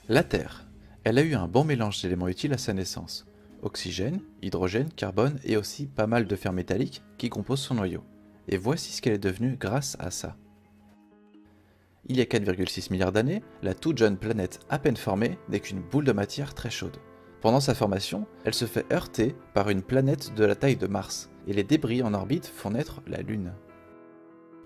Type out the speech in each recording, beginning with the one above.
La Terre. Elle a eu un bon mélange d'éléments utiles à sa naissance. Oxygène, hydrogène, carbone et aussi pas mal de fer métalliques qui composent son noyau. Et voici ce qu'elle est devenue grâce à ça. Il y a 4,6 milliards d'années, la toute jeune planète à peine formée n'est qu'une boule de matière très chaude. Pendant sa formation, elle se fait heurter par une planète de la taille de Mars, et les débris en orbite font naître la Lune.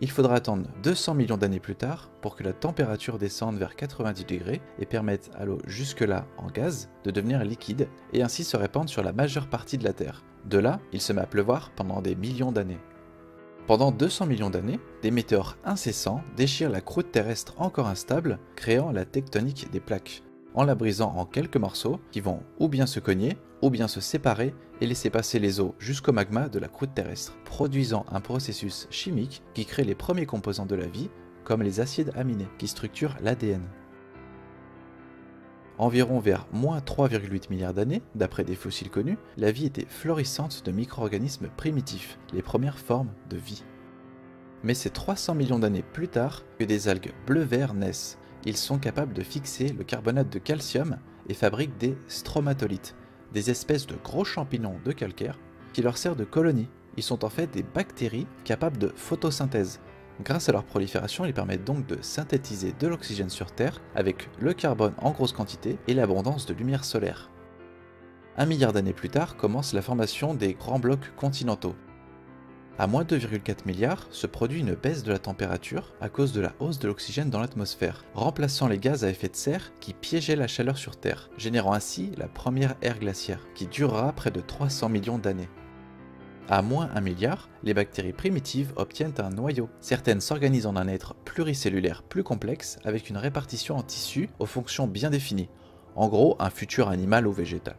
Il faudra attendre 200 millions d'années plus tard pour que la température descende vers 90 degrés et permette à l'eau jusque-là en gaz de devenir liquide et ainsi se répandre sur la majeure partie de la Terre. De là, il se met à pleuvoir pendant des millions d'années. Pendant 200 millions d'années, des météores incessants déchirent la croûte terrestre encore instable, créant la tectonique des plaques, en la brisant en quelques morceaux qui vont ou bien se cogner, ou bien se séparer et laisser passer les eaux jusqu'au magma de la croûte terrestre, produisant un processus chimique qui crée les premiers composants de la vie, comme les acides aminés qui structurent l'ADN. Environ vers moins 3,8 milliards d'années, d'après des fossiles connus, la vie était florissante de micro-organismes primitifs, les premières formes de vie. Mais c'est 300 millions d'années plus tard que des algues bleu-vert naissent. Ils sont capables de fixer le carbonate de calcium et fabriquent des stromatolites, des espèces de gros champignons de calcaire qui leur servent de colonie. Ils sont en fait des bactéries capables de photosynthèse. Grâce à leur prolifération, ils permettent donc de synthétiser de l'oxygène sur Terre avec le carbone en grosse quantité et l'abondance de lumière solaire. 1 milliard d'années plus tard commence la formation des grands blocs continentaux. À moins 2,4 milliards se produit une baisse de la température à cause de la hausse de l'oxygène dans l'atmosphère, remplaçant les gaz à effet de serre qui piégeaient la chaleur sur Terre, générant ainsi la première ère glaciaire, qui durera près de 300 millions d'années. À moins 1 milliard, les bactéries primitives obtiennent un noyau. Certaines s'organisent en un être pluricellulaire plus complexe avec une répartition en tissus aux fonctions bien définies, en gros un futur animal ou végétal.